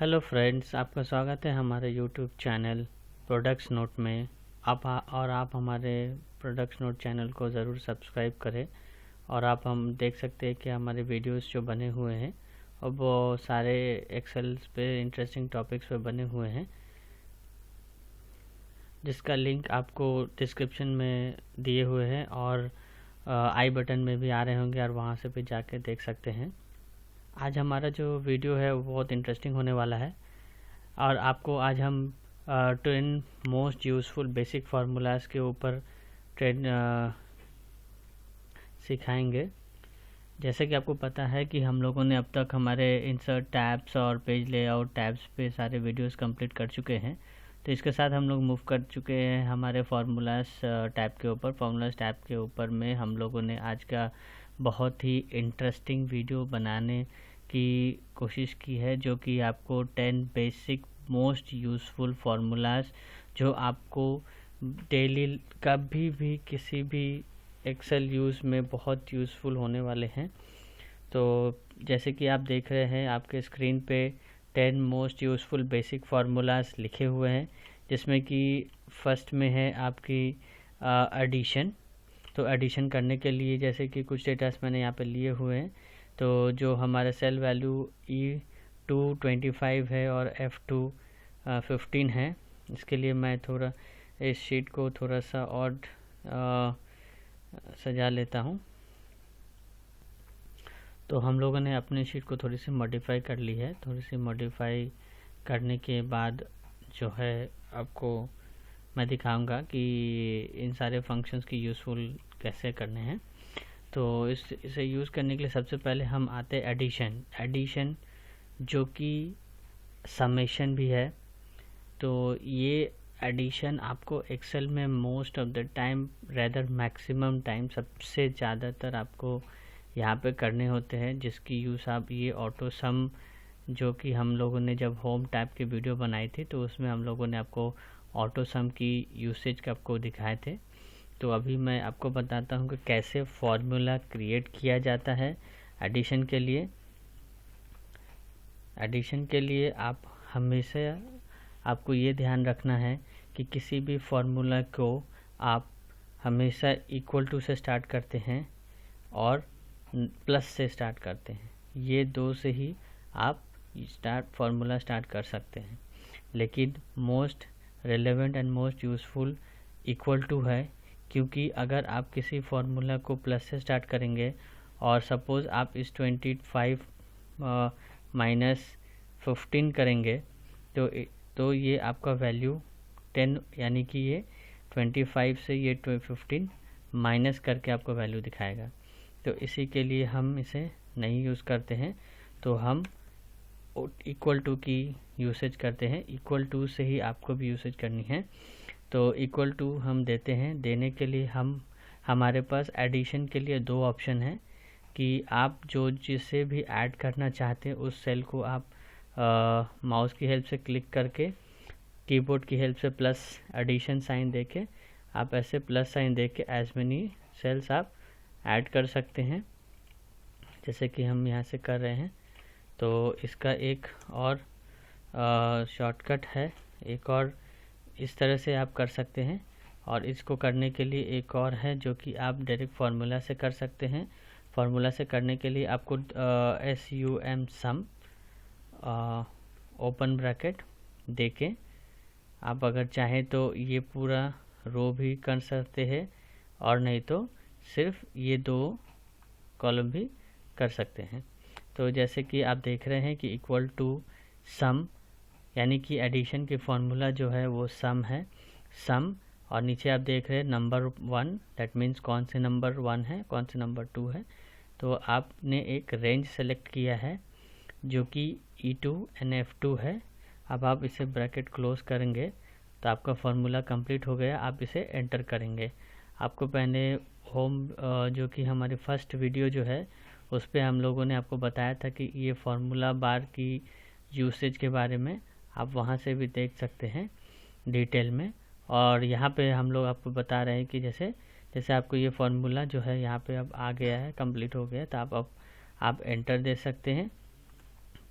Hello friends, आपका स्वागत है हमारे यूट्यूब चैनल प्रोडक्ट्स नोट में। आप हमारे प्रोडक्ट्स नोट चैनल को ज़रूर सब्सक्राइब करें। और हम देख सकते हैं कि हमारे वीडियोस जो बने हुए हैं और वो सारे एक्सेल पे इंटरेस्टिंग टॉपिक्स पे बने हुए हैं, जिसका लिंक आपको डिस्क्रिप्शन में दिए हुए हैं और आई बटन में भी आ रहे होंगे और वहाँ से भी जाके देख सकते हैं। आज हमारा जो वीडियो है वो बहुत इंटरेस्टिंग होने वाला है और आपको आज हम 10 मोस्ट यूज़फुल बेसिक फार्मूलाज के ऊपर ट्रेड सिखाएंगे। जैसे कि आपको पता है कि हम लोगों ने अब तक हमारे इंसर्ट टैब्स और पेज लेआउट टैब्स पे सारे वीडियोस कंप्लीट कर चुके हैं। तो इसके साथ हम लोग मूव कर चुके हैं हमारे फार्मूलाज टैब के ऊपर। फार्मूलाज टैब के ऊपर में हम लोगों ने आज का बहुत ही इंटरेस्टिंग वीडियो बनाने की कोशिश की है, जो कि आपको 10 बेसिक मोस्ट यूज़फुल फार्मूलाज जो आपको डेली कभी भी किसी भी एक्सेल यूज़ में बहुत यूज़फुल होने वाले हैं। तो जैसे कि आप देख रहे हैं आपके स्क्रीन पे 10 मोस्ट यूज़फुल बेसिक फार्मूलाज लिखे हुए हैं, जिसमें कि फर्स्ट में है आपकी एडिशन। तो एडिशन करने के लिए जैसे कि कुछ डेटास मैंने यहाँ पे लिए हुए हैं। तो जो हमारा सेल वैल्यू E2 25 है और F2 15 है, इसके लिए मैं थोड़ा इस शीट को थोड़ा सा और सजा लेता हूँ। तो हम लोगों ने अपनी शीट को थोड़ी सी मॉडिफाई कर ली है। थोड़ी सी मॉडिफाई करने के बाद जो है आपको मैं दिखाऊंगा कि इन सारे फंक्शंस की यूज़फुल कैसे करने हैं। तो इसे यूज़ करने के लिए सबसे पहले हम आते हैं एडिशन जो कि समेशन भी है। तो ये एडिशन आपको एक्सेल में most of the time rather maximum time सबसे ज़्यादातर आपको यहाँ पे करने होते हैं, जिसकी यूज़ आप ये ऑटो सम जो कि हम लोगों ने जब होम टैब की वीडियो बनाई थी तो उसमें हम लोगों ने आपको ऑटो सम की यूसेज का आपको दिखाए थे। तो अभी मैं आपको बताता हूँ कि कैसे फॉर्मूला क्रिएट किया जाता है एडिशन के लिए। एडिशन के लिए आप हमेशा आपको ये ध्यान रखना है कि किसी भी फॉर्मूला को आप हमेशा इक्वल टू से स्टार्ट करते हैं और प्लस से स्टार्ट करते हैं। ये दो से ही आप फार्मूला स्टार्ट कर सकते हैं, लेकिन most relevant and most useful equal to है, क्योंकि अगर आप किसी फार्मूला को प्लस से स्टार्ट करेंगे और सपोज़ आप इस 25 माइनस 15 करेंगे तो ये आपका वैल्यू 10 यानी कि ये 25 से ये 15 माइनस करके आपको वैल्यू दिखाएगा। तो इसी के लिए हम इसे नहीं यूज़ करते हैं। तो हम इक्वल टू की यूसेज करते हैं। इक्वल टू से ही आपको भी यूसेज करनी है। तो इक्वल टू हम देते हैं। देने के लिए हमारे पास एडिशन के लिए दो ऑप्शन है कि आप जो जिसे भी ऐड करना चाहते हैं उस सेल को आप माउस की हेल्प से क्लिक करके कीबोर्ड की हेल्प से प्लस एडिशन साइन देके आप ऐसे प्लस साइन देके एज मेनी सेल्स आप ऐड कर सकते हैं, जैसे कि हम यहाँ से कर रहे हैं। तो इसका एक और शॉर्टकट है, एक और इस तरह से आप कर सकते हैं। और इसको करने के लिए एक और है जो कि आप डायरेक्ट फार्मूला से कर सकते हैं। फार्मूला से करने के लिए आपको SUM सम ओपन ब्रैकेट देके आप अगर चाहें तो ये पूरा रो भी कर सकते हैं और नहीं तो सिर्फ ये दो कॉलम भी कर सकते हैं। तो जैसे कि आप देख रहे हैं कि इक्वल टू सम यानी कि एडिशन की फार्मूला जो है वो सम है, सम। और नीचे आप देख रहे हैं नंबर 1, दैट मीन्स कौन से नंबर 1 है कौन से नंबर 2 है। तो आपने एक रेंज सेलेक्ट किया है जो कि E2 and F2 है। अब आप इसे ब्रैकेट क्लोज करेंगे तो आपका फार्मूला कंप्लीट हो गया। आप इसे एंटर करेंगे। आपको पहले होम जो कि हमारी फर्स्ट वीडियो जो है उस पर हम लोगों ने आपको बताया था कि ये फार्मूला बार की यूसेज के बारे में आप वहाँ से भी देख सकते हैं डिटेल में। और यहाँ पे हम लोग आपको बता रहे हैं कि जैसे आपको ये फार्मूला जो है यहाँ पे अब आ गया है, कंप्लीट हो गया, तो आप एंटर दे सकते हैं।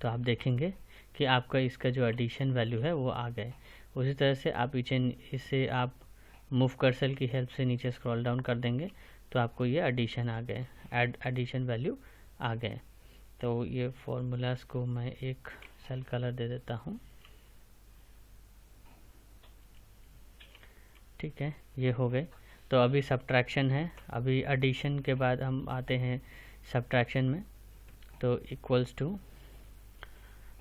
तो आप देखेंगे कि आपका इसका जो एडिशन वैल्यू है वो आ गए। उसी तरह से आप इसे आप मूव कर्सर की हेल्प से नीचे स्क्रॉल डाउन कर देंगे तो आपको ये एडिशन आ गए, एडिशन वैल्यू आ गए। तो ये फॉर्मूलाज को मैं एक सेल कलर दे देता हूँ, ठीक है, ये हो गए। तो अभी सब्ट्रैक्शन है, अभी एडिशन के बाद हम आते हैं सब्ट्रैक्शन में। तो इक्वल्स टू,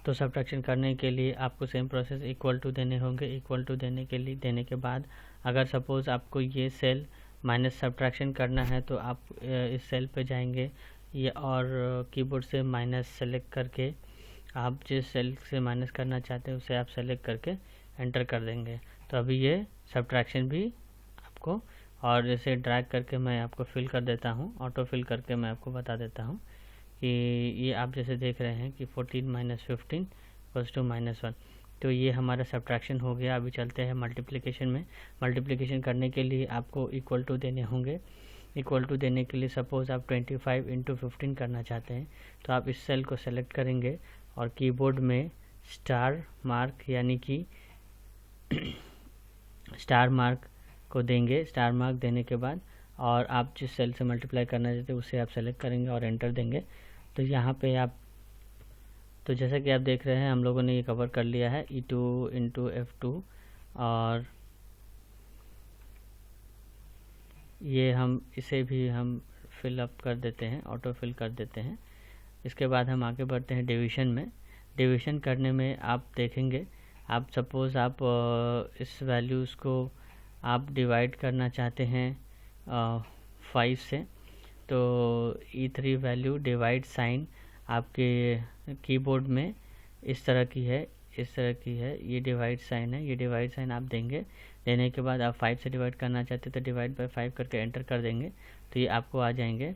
तो सब्ट्रैक्शन करने के लिए आपको सेम प्रोसेस इक्वल टू देने होंगे। इक्वल टू देने के बाद अगर सपोज़ आपको ये सेल माइनस सब्ट्रैक्शन करना है तो आप इस सेल पे जाएंगे ये और कीबोर्ड से माइनस सेलेक्ट करके आप जिस सेल से माइनस करना चाहते हैं उसे आप सेलेक्ट करके एंटर कर देंगे। तो अभी ये सब्ट्रैक्शन भी आपको, और इसे ड्रैग करके मैं आपको फिल कर देता हूँ, ऑटो फिल करके मैं आपको बता देता हूँ कि ये आप जैसे देख रहे हैं कि 14 माइनस 15 इक्वल्स टू -1। तो ये हमारा सब्ट्रैक्शन हो गया। अभी चलते हैं मल्टीप्लिकेशन में। मल्टीप्लिकेशन करने के लिए आपको इक्वल टू देने होंगे। इक्वल टू देने के लिए सपोज़ आप 25 इंटू 15 करना चाहते हैं तो आप इस सेल को सेलेक्ट करेंगे और कीबोर्ड में स्टार मार्क यानी कि स्टार मार्क को देंगे। स्टार मार्क देने के बाद और आप जिस सेल से मल्टीप्लाई करना चाहते हैं उसे आप सेलेक्ट करेंगे और एंटर देंगे। तो यहाँ पे आप, तो जैसा कि आप देख रहे हैं हम लोगों ने ये कवर कर लिया है E2 इंटू F2, और ये हम इसे भी हम फिल अप कर देते हैं, ऑटो फिल कर देते हैं। इसके बाद हम आगे बढ़ते हैं डिवीज़न में। डिवीज़न करने में आप देखेंगे, आप सपोज़ आप इस वैल्यूज़ को आप डिवाइड करना चाहते हैं 5 से, तो E3 वैल्यू डिवाइड साइन आपके कीबोर्ड में इस तरह की है, इस तरह की है, ये डिवाइड साइन है। ये डिवाइड साइन आप देंगे। देने के बाद आप 5 से डिवाइड करना चाहते तो डिवाइड बाय 5 करके एंटर कर देंगे तो ये आपको आ जाएंगे।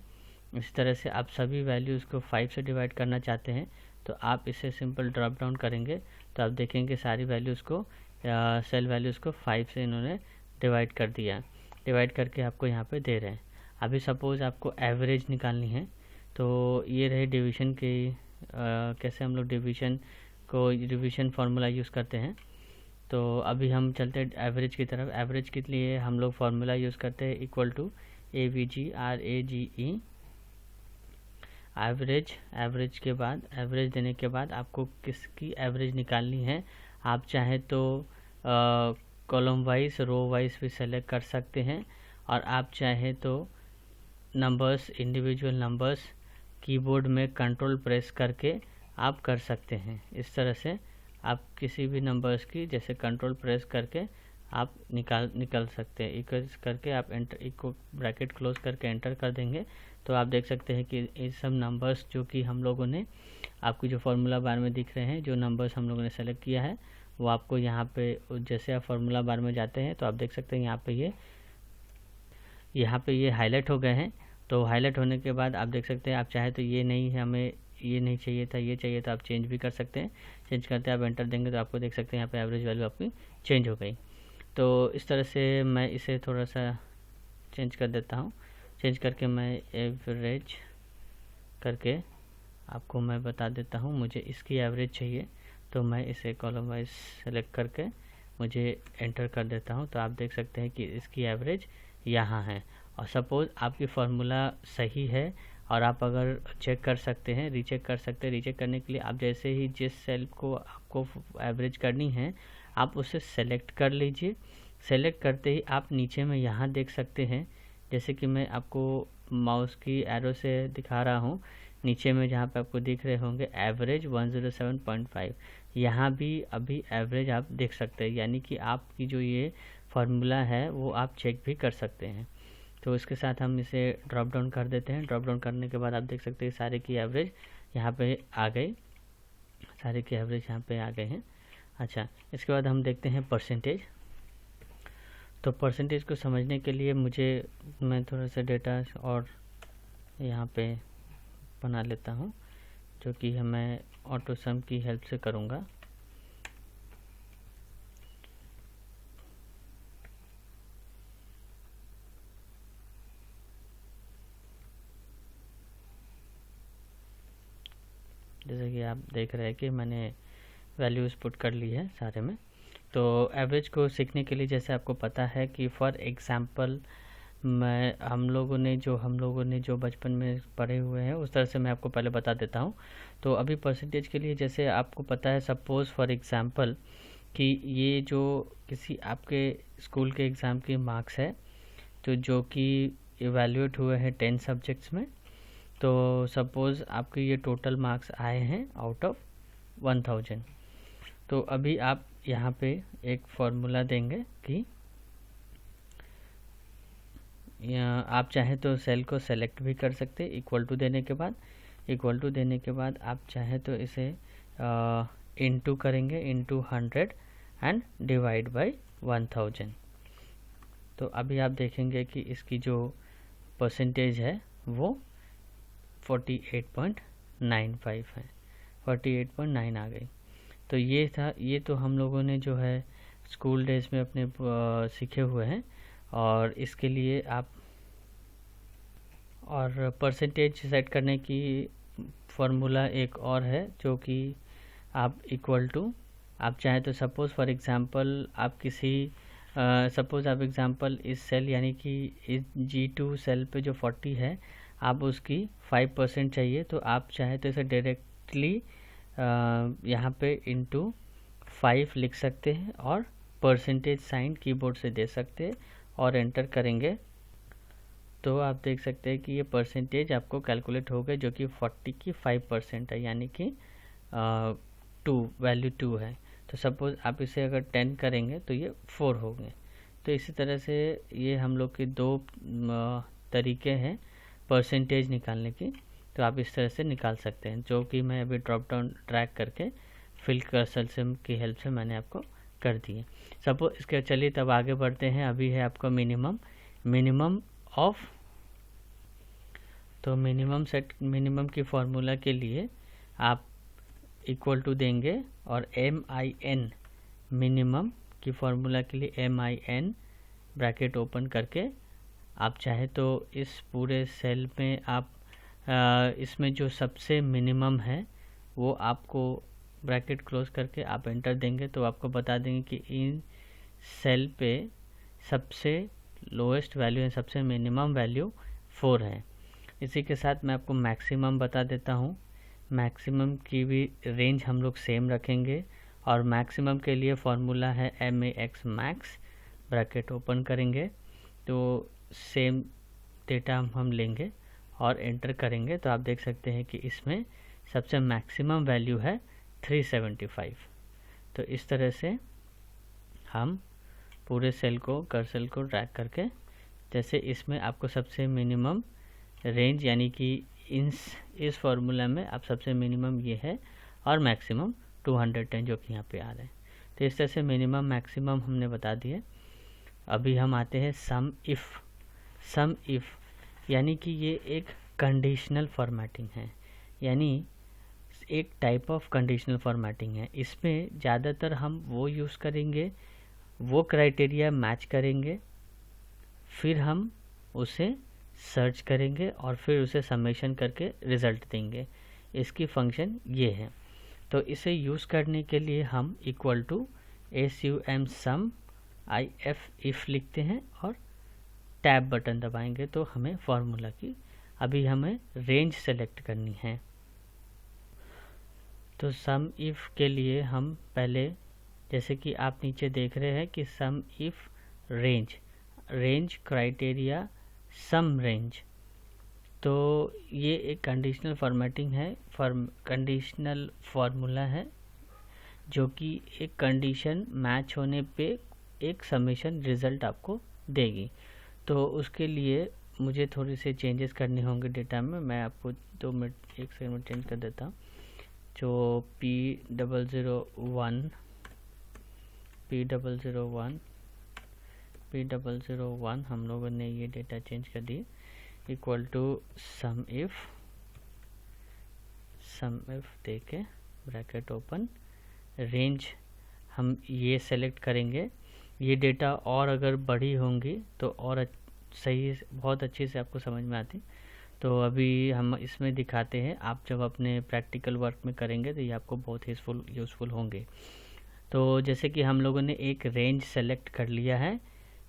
इस तरह से आप सभी वैल्यूज़ को 5 से डिवाइड करना चाहते हैं तो आप इसे सिंपल ड्रॉप डाउन करेंगे तो आप देखेंगे सारी वैल्यूज़ को, सेल वैल्यूज़ को 5 से इन्होंने डिवाइड कर दिया। डिवाइड करके आपको यहाँ पे दे रहे हैं। अभी सपोज़ आपको एवरेज निकालनी है तो ये रहे डिवीज़न की, कैसे हम लोग डिवीज़न फार्मूला यूज़ करते हैं। तो अभी हम चलते हैं एवरेज की तरफ। एवरेज के लिए हम लोग फार्मूला यूज़ करते हैं equal to AVGRAGE average. Average के बाद, एवरेज देने के बाद आपको किसकी एवरेज निकालनी है, आप चाहे तो कॉलम वाइज, रो वाइज भी सेलेक्ट कर सकते हैं, और आप चाहे तो नंबर्स, इंडिविजुअल नंबर्स कीबोर्ड में कंट्रोल प्रेस करके आप कर सकते हैं। इस तरह से आप किसी भी नंबर्स की जैसे कंट्रोल प्रेस करके आप निकाल सकते हैं। इक्वल करके आप एंटर, इक्वल ब्रैकेट क्लोज करके एंटर कर देंगे तो आप देख सकते हैं कि ये सब नंबर्स जो कि हम लोगों ने आपकी जो फार्मूला बार में दिख रहे हैं, जो नंबर्स हम लोगों ने सेलेक्ट किया है वो आपको यहाँ पे, जैसे आप फार्मूला बार में जाते हैं तो आप देख सकते हैं यहाँ पे ये हाईलाइट हो गए हैं। तो हाईलाइट होने के बाद आप देख सकते हैं, आप चाहे तो ये नहीं है, हमें ये नहीं चाहिए था, ये चाहिए, तो आप चेंज भी कर सकते हैं। चेंज करते आप एंटर देंगे तो आपको देख सकते हैं यहाँ पे एवरेज वैल्यू आपकी चेंज हो गई। तो इस तरह से मैं इसे थोड़ा सा चेंज कर देता हूँ। चेंज करके मैं एवरेज करके आपको मैं बता देता हूँ, मुझे इसकी एवरेज चाहिए तो मैं इसे कॉलम वाइज सेलेक्ट करके मुझे एंटर कर देता हूँ। तो आप देख सकते हैं कि इसकी एवरेज यहाँ है। और सपोज़ आपकी फार्मूला सही है और आप अगर चेक कर सकते हैं, रीचेक कर सकते हैं। रीचेक करने के लिए आप जैसे ही जिस सेल को आपको एवरेज करनी है आप उसे सेलेक्ट कर लीजिए। सेलेक्ट करते ही आप नीचे में यहाँ देख सकते हैं, जैसे कि मैं आपको माउस की एरो से दिखा रहा हूँ, नीचे में जहाँ पे आपको दिख रहे होंगे एवरेज 107.5, यहाँ भी अभी एवरेज आप देख सकते हैं। यानी कि आपकी जो ये फार्मूला है वो आप चेक भी कर सकते हैं। तो इसके साथ हम इसे ड्रॉप डाउन कर देते हैं। ड्रॉप डाउन करने के बाद आप देख सकते हैं सारे की एवरेज यहाँ पे आ गई, सारे की एवरेज यहाँ पे आ गए हैं। अच्छा, इसके बाद हम देखते हैं परसेंटेज। तो परसेंटेज को समझने के लिए मैं थोड़ा सा डेटा और यहाँ पे बना लेता हूँ, जो कि मैं ऑटो सम की हेल्प से करूँगा। जैसे कि आप देख रहे हैं कि मैंने वैल्यूज़ पुट कर ली है सारे में। तो एवरेज को सीखने के लिए जैसे आपको पता है कि फॉर एग्ज़ाम्पल हम लोगों ने जो बचपन में पढ़े हुए हैं उस तरह से मैं आपको पहले बता देता हूँ। तो अभी परसेंटेज के लिए जैसे आपको पता है, सपोज़ फॉर एग्ज़ाम्पल कि ये जो किसी आपके स्कूल के एग्ज़ाम की मार्क्स है तो जो कि इवैल्यूएट हुए हैं 10 सब्जेक्ट्स में, तो सपोज़ आपके ये टोटल मार्क्स आए हैं आउट ऑफ 1000। तो अभी आप यहाँ पे एक फॉर्मूला देंगे कि आप चाहें तो सेल को सेलेक्ट भी कर सकते, इक्वल टू देने के बाद आप चाहें तो इसे इनटू करेंगे, इनटू 100 एंड डिवाइड बाय 1000। तो अभी आप देखेंगे कि इसकी जो परसेंटेज है वो 48.95 है, 48.9 आ गई। तो ये तो हम लोगों ने जो है स्कूल डेज में अपने सीखे हुए हैं। और इसके लिए आप और परसेंटेज सेट करने की फॉर्मूला एक और है जो कि आप इक्वल टू, आप चाहे तो सपोज़ फॉर एग्ज़ाम्पल आप किसी सपोज़ आप एग्ज़ाम्पल इस सेल यानी कि इस G2 सेल पे जो 40 है आप उसकी 5% चाहिए, तो आप चाहे तो इसे डायरेक्टली यहाँ पे इंटू 5 लिख सकते हैं और परसेंटेज साइन कीबोर्ड से दे सकते हैं और एंटर करेंगे तो आप देख सकते हैं कि ये परसेंटेज आपको कैलकुलेट हो गए जो कि 40 की 5% है, यानी कि वैल्यू 2 है। तो सपोज़ आप इसे अगर 10 करेंगे तो ये 4 हो गए। तो इसी तरह से ये हम लोग के दो तरीके हैं परसेंटेज निकालने की, तो आप इस तरह से निकाल सकते हैं, जो कि मैं अभी ड्रॉप डाउन ड्रैग करके फिल कर्सर से की हेल्प से मैंने आपको कर दिए। सपोज इसके चलिए तब आगे बढ़ते हैं। अभी है आपका मिनिमम ऑफ, तो मिनिमम की फॉर्मूला के लिए आप इक्वल टू देंगे और MIN, मिनिमम की फॉर्मूला के लिए MIN ब्रैकेट ओपन करके आप चाहे तो इस पूरे सेल में आप इसमें जो सबसे मिनिमम है वो आपको ब्रैकेट क्लोज करके आप एंटर देंगे तो आपको बता देंगे कि इन सेल पे सबसे लोएस्ट वैल्यू है, सबसे मिनिमम वैल्यू 4 है। इसी के साथ मैं आपको मैक्सिमम बता देता हूँ। मैक्सिमम की भी रेंज हम लोग सेम रखेंगे और मैक्सिमम के लिए फॉर्मूला है MAX मैक्स, ब्रैकेट ओपन करेंगे तो सेम डेटा हम लेंगे और एंटर करेंगे तो आप देख सकते हैं कि इसमें सबसे मैक्सिमम वैल्यू है 375। तो इस तरह से हम पूरे सेल को कर्सर को ड्रैग करके, जैसे इसमें आपको सबसे मिनिमम रेंज यानी कि इस फॉर्मूला में आप सबसे मिनिमम ये है और मैक्सिमम 210 जो कि यहाँ पे आ रहा है। तो इस तरह से मिनिमम मैक्सिमम हमने बता दिए। अभी हम आते हैं सम इफ़ यानी कि ये एक कंडीशनल फॉर्मेटिंग है, यानी एक टाइप ऑफ कंडीशनल फॉर्मेटिंग है। इसमें ज़्यादातर हम वो यूज़ करेंगे, वो क्राइटेरिया मैच करेंगे, फिर हम उसे सर्च करेंगे और फिर उसे समेशन करके रिज़ल्ट देंगे। इसकी फंक्शन ये है। तो इसे यूज़ करने के लिए हम इक्वल टू sum if लिखते हैं और टैब बटन दबाएंगे तो हमें फॉर्मूला की अभी हमें रेंज सेलेक्ट करनी है। तो सम इफ़ के लिए हम पहले, जैसे कि आप नीचे देख रहे हैं कि sum if range criteria sum range, तो ये एक कंडीशनल फॉर्मेटिंग है, कंडीशनल फार्मूला है जो कि एक कंडीशन मैच होने पे एक समेशन रिज़ल्ट आपको देगी। तो उसके लिए मुझे थोड़ी से चेंजेस करने होंगे डेटा में। मैं आपको 2 मिनट 1 सेकंड में चेंज कर देता हूँ। जो P001 हम लोगों ने ये डेटा चेंज कर दिए इक्वल टू सम इफ़ देके ब्रैकेट ओपन, रेंज हम ये सेलेक्ट करेंगे। ये डेटा और अगर बड़ी होंगी तो और सही बहुत अच्छे से आपको समझ में आती। तो अभी हम इसमें दिखाते हैं, आप जब अपने प्रैक्टिकल वर्क में करेंगे तो ये आपको बहुत यूज़फुल होंगे। तो जैसे कि हम लोगों ने एक रेंज सेलेक्ट कर लिया है,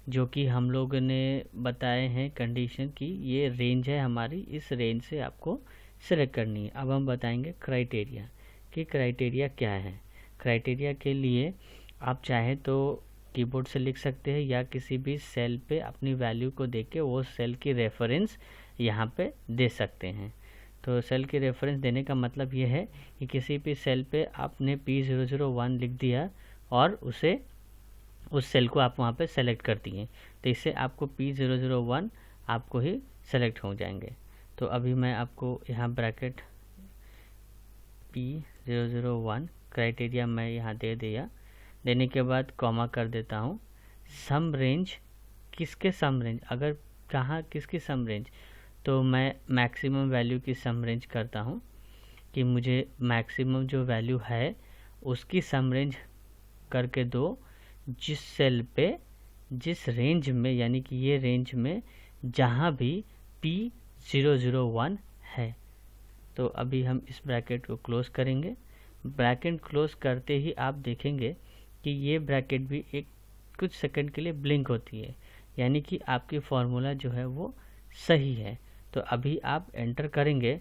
जो कि हम लोगों ने बताए हैं कंडीशन की ये रेंज है हमारी, इस रेंज से आपको सेलेक्ट करनी है। अब हम बताएंगे क्राइटेरिया कि क्राइटेरिया क्या है। क्राइटेरिया के लिए आप चाहे तो कीबोर्ड से लिख सकते हैं या किसी भी सेल पे अपनी वैल्यू को देख के वो सेल की रेफरेंस यहाँ पे दे सकते हैं। तो सेल की रेफरेंस देने का मतलब ये है कि किसी भी सेल पे आपने P001 लिख दिया और उस सेल को आप वहाँ पे सेलेक्ट कर दिए, तो इससे आपको P001 आपको ही सेलेक्ट हो जाएंगे। तो अभी मैं आपको यहाँ ब्रैकेट P001 क्राइटेरिया मैं यहाँ दे दिया, देने के बाद कॉमा कर देता हूँ। सम रेंज, किसके सम रेंज, अगर कहाँ किसकी सम रेंज, तो मैं मैक्सिमम वैल्यू की सम रेंज करता हूँ कि मुझे मैक्सिमम जो वैल्यू है उसकी सम रेंज करके दो, जिस सेल पे जिस रेंज में, यानी कि ये रेंज में जहाँ भी P001 है। तो अभी हम इस ब्रैकेट को क्लोज करेंगे। ब्रैकेट क्लोज करते ही आप देखेंगे कि ये ब्रैकेट भी एक कुछ सेकंड के लिए ब्लिंक होती है, यानी कि आपकी फॉर्मूला जो है वो सही है। तो अभी आप एंटर करेंगे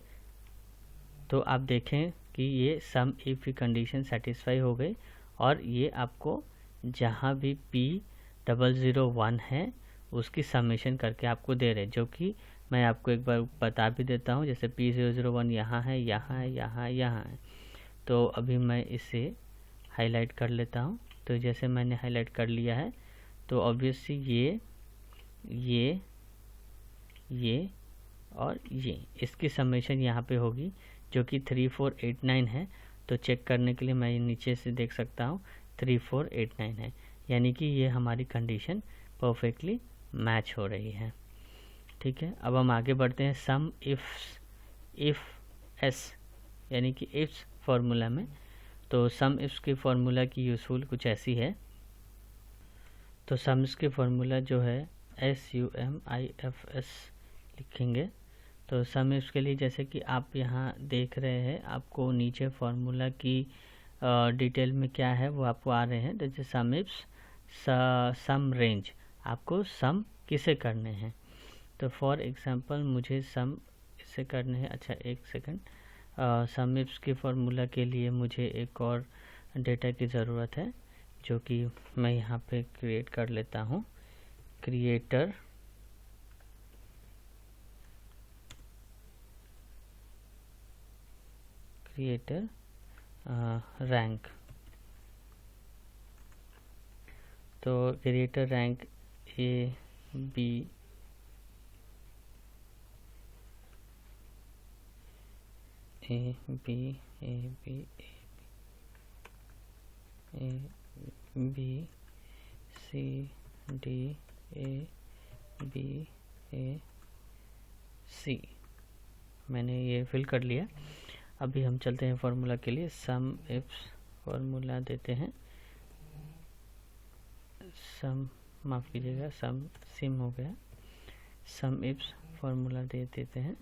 तो आप देखें कि ये सम इफ की कंडीशन सेटिस्फाई हो गई और ये आपको जहाँ भी P001 है उसकी समेशन करके आपको दे रहे, जो कि मैं आपको एक बार बता भी देता हूँ। जैसे P001 यहाँ है, यहाँ है, यहाँ है, यहाँ है। तो अभी मैं इसे हाईलाइट कर लेता हूँ। तो जैसे मैंने हाईलाइट कर लिया है तो ऑब्वियसली ये और ये इसकी समेशन यहाँ पे होगी, जो कि 3489 है। तो चेक करने के लिए मैं नीचे से देख सकता हूँ 3489 है, यानी कि ये हमारी कंडीशन परफेक्टली मैच हो रही है। ठीक है, अब हम आगे बढ़ते हैं सम इफ एस, यानी कि इफ्स फार्मूला में। तो सम इफ्स की फार्मूला की यूज़फुल कुछ ऐसी है। तो सम्स की फार्मूला जो है SUMIFS लिखेंगे। तो सम इफ्स के लिए जैसे कि आप यहाँ देख रहे हैं, आपको नीचे फार्मूला की डिटेल में क्या है वो आपको आ रहे हैं। जैसे सम इफ्स सम रेंज, आपको सम किसे करने हैं। तो फॉर एग्जांपल मुझे सम इसे करने हैं। अच्छा एक सेकंड, सम इफ्स की फार्मूला के लिए मुझे एक और डेटा की ज़रूरत है, जो कि मैं यहाँ पे क्रिएट कर लेता हूँ। Creator rank. तो creator rank A B C D A B A C मैंने ये फिल कर लिया। अभी हम चलते हैं फार्मूला के लिए। सम इफ्स फार्मूला देते हैं, सम माफ़ कीजिएगा, सिम हो गया। सम इफ्स फार्मूला दे देते हैं।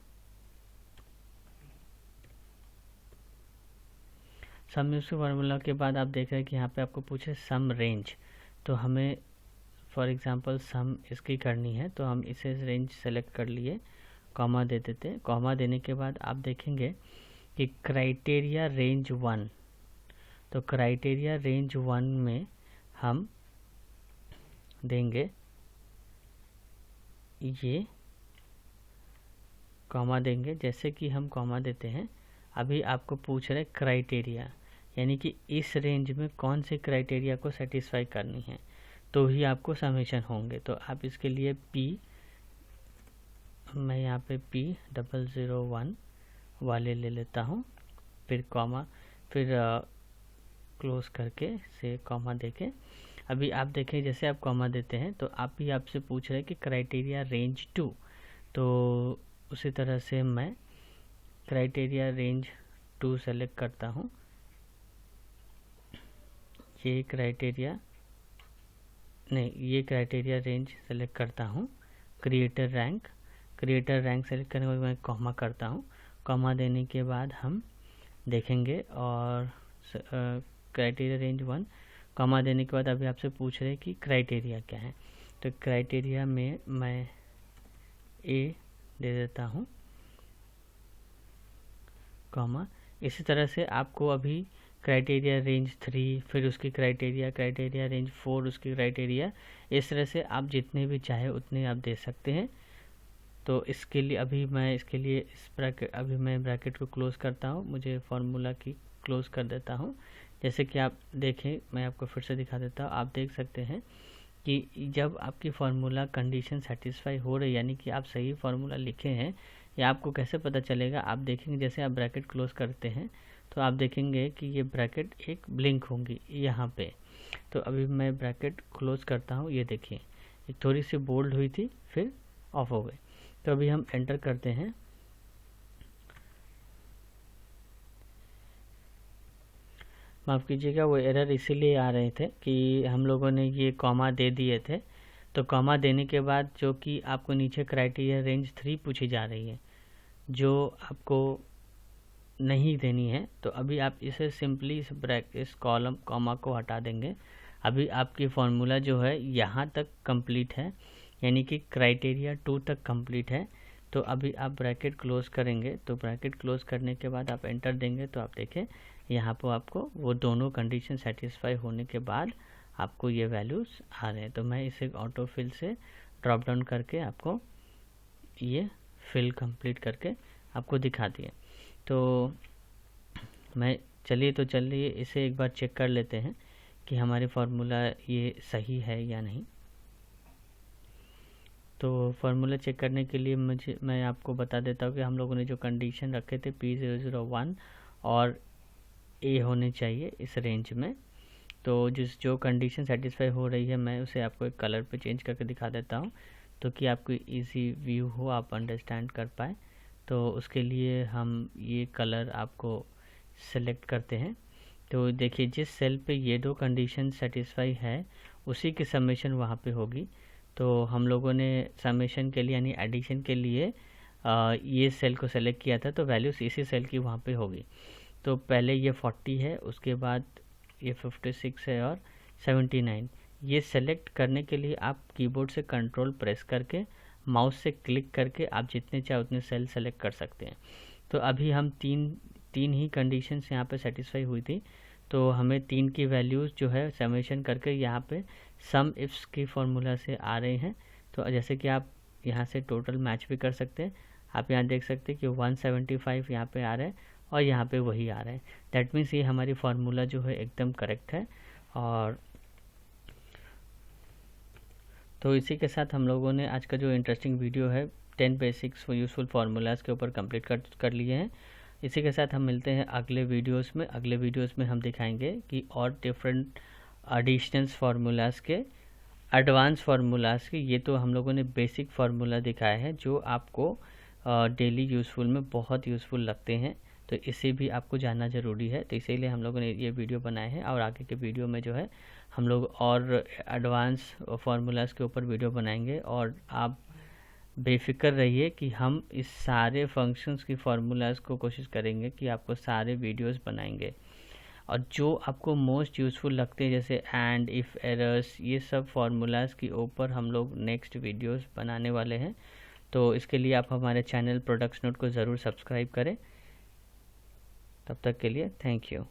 सम इफ्स फार्मूला के बाद आप देख रहे हैं कि यहाँ पे आपको पूछे सम रेंज। तो हमें फॉर एग्जांपल सम इसकी करनी है, तो हम इसे रेंज सेलेक्ट कर लिए, कॉमा दे देते हैं। कॉमा देने के बाद आप देखेंगे कि क्राइटेरिया रेंज 1, तो क्राइटेरिया रेंज 1 में हम देंगे ये कॉमा देंगे। जैसे कि हम कॉमा देते हैं, अभी आपको पूछ रहे क्राइटेरिया, यानी कि इस रेंज में कौन से क्राइटेरिया को सेटिस्फाई करनी है, तो ही आपको समेशन होंगे। तो आप इसके लिए मैं यहाँ पे P001 वाले ले लेता हूँ, फिर कॉमा, फिर क्लोज करके से कॉमा देके। अभी आप देखें जैसे आप कॉमा देते हैं तो आप ही आपसे पूछ रहे हैं कि क्राइटेरिया रेंज 2, तो उसी तरह से मैं क्राइटेरिया रेंज 2 सेलेक्ट करता हूँ। ये क्राइटेरिया रेंज सेलेक्ट करता हूँ। क्रिएटर क्रिएटर रैंक सेलेक्ट करने के बाद मैं कॉमा करता हूँ। कॉमा देने के बाद हम देखेंगे और क्राइटेरिया रेंज 1, कॉमा देने के बाद अभी आपसे पूछ रहे कि क्राइटेरिया क्या है, तो क्राइटेरिया में मैं ए दे देता हूँ, कॉमा। इसी तरह से आपको अभी क्राइटेरिया रेंज 3, फिर उसकी क्राइटेरिया रेंज 4, उसकी क्राइटेरिया, इस तरह से आप जितने भी चाहे उतने आप दे सकते हैं। तो इसके लिए अभी मैं अभी मैं ब्रैकेट को क्लोज़ करता हूँ, मुझे फार्मूला की क्लोज़ कर देता हूँ। जैसे कि आप देखें, मैं आपको फिर से दिखा देता हूँ, आप देख सकते हैं कि जब आपकी फार्मूला कंडीशन सेटिस्फाई हो रही, यानी कि आप सही फार्मूला लिखे हैं, या आपको कैसे पता चलेगा, आप देखेंगे जैसे आप ब्रैकेट क्लोज़ करते हैं तो आप देखेंगे कि ये ब्रैकेट एक ब्लिंक होंगी यहाँ पे। तो अभी मैं ब्रैकेट क्लोज़ करता हूँ, ये देखिए एक थोड़ी सी बोल्ड हुई थी फिर ऑफ हो गई। तो अभी हम एंटर करते हैं, माफ़ कीजिएगा वो एरर इसीलिए आ रहे थे कि हम लोगों ने ये कॉमा दे दिए थे। तो कॉमा देने के बाद जो कि आपको नीचे क्राइटेरिया रेंज 3 पूछी जा रही है, जो आपको नहीं देनी है, तो अभी आप इसे सिंपली इस कॉलम कॉमा को हटा देंगे। अभी आपकी फार्मूला जो है यहाँ तक कंप्लीट है, यानी कि क्राइटेरिया 2 तक कंप्लीट है। तो अभी आप ब्रैकेट क्लोज़ करेंगे, तो ब्रैकेट क्लोज़ करने के बाद आप एंटर देंगे तो आप देखें यहाँ पर आपको वो दोनों कंडीशन सेटिस्फाई होने के बाद आपको ये वैल्यूज़ आ रहे हैं। तो मैं इसे ऑटो फिल से ड्रॉप डाउन करके आपको ये फिल कंप्लीट करके आपको दिखा दिए। तो चलिए इसे एक बार चेक कर लेते हैं कि हमारी फार्मूला ये सही है या नहीं। तो फार्मूला चेक करने के लिए मैं आपको बता देता हूँ कि हम लोगों ने जो कंडीशन रखे थे P001 और ए होने चाहिए इस रेंज में। तो जो कंडीशन सेटिस्फाई हो रही है, मैं उसे आपको एक कलर पे चेंज करके दिखा देता हूँ, तो कि आपको इजी व्यू हो, आप अंडरस्टैंड कर पाए। तो उसके लिए हम ये कलर आपको सेलेक्ट करते हैं। तो देखिए जिस सेल पे ये दो कंडीशन सेटिस्फाई है उसी की समेशन वहाँ पे होगी। तो हम लोगों ने समेशन के लिए यानी एडिशन के लिए ये सेल को सेलेक्ट किया था, तो वैल्यूज़ इसी सेल की वहाँ पे होगी। तो पहले ये 40 है, उसके बाद ये 56 है और 79। ये सेलेक्ट करने के लिए आप कीबोर्ड से कंट्रोल प्रेस करके माउस से क्लिक करके आप जितने चाहे उतने सेल सेलेक्ट कर सकते हैं। तो अभी हम तीन ही कंडीशंस यहाँ पे सेटिस्फाई हुई थी, तो हमें 3 की वैल्यूज़ जो है समेशन करके यहाँ पे सम इफ्स की फार्मूला से आ रहे हैं। तो जैसे कि आप यहाँ से टोटल मैच भी कर सकते हैं। आप यहाँ देख सकते हैं कि 175 यहाँ पे आ रहा है और यहाँ पे वही आ रहा है। दैट मीन्स ये हमारी फार्मूला जो है एकदम करेक्ट है। और तो इसी के साथ हम लोगों ने आज का जो इंटरेस्टिंग वीडियो है 10 बेसिक्स यूज़फुल फार्मूलाज़ के ऊपर कंप्लीट कर लिए हैं। इसी के साथ हम मिलते हैं अगले वीडियोस में। अगले वीडियोस में हम दिखाएंगे कि और डिफरेंट एडिशनल्स फार्मूलाज़ के, एडवांस फार्मूलाज़ के। ये तो हम लोगों ने बेसिक फार्मूला दिखाया है जो आपको डेली यूज़फुल में बहुत यूज़फुल लगते हैं, तो इसे भी आपको जानना ज़रूरी है। तो इसीलिए हम लोगों ने ये वीडियो बनाए हैं और आगे के वीडियो में जो है हम लोग और एडवांस फार्मूलाज़ के ऊपर वीडियो बनाएंगे। और आप बेफिक्र रहिए कि हम इस सारे फंक्शंस की फार्मूलाज़ को कोशिश करेंगे कि आपको सारे वीडियोस बनाएंगे। और जो आपको मोस्ट यूज़फुल लगते हैं जैसे एंड, इफ़, एरर्स, ये सब फार्मूलाज़ के ऊपर हम लोग नेक्स्ट वीडियोस बनाने वाले हैं। तो इसके लिए आप हमारे चैनल प्रोडक्ट्स नोट को ज़रूर सब्सक्राइब करें। तब तक के लिए थैंक यू।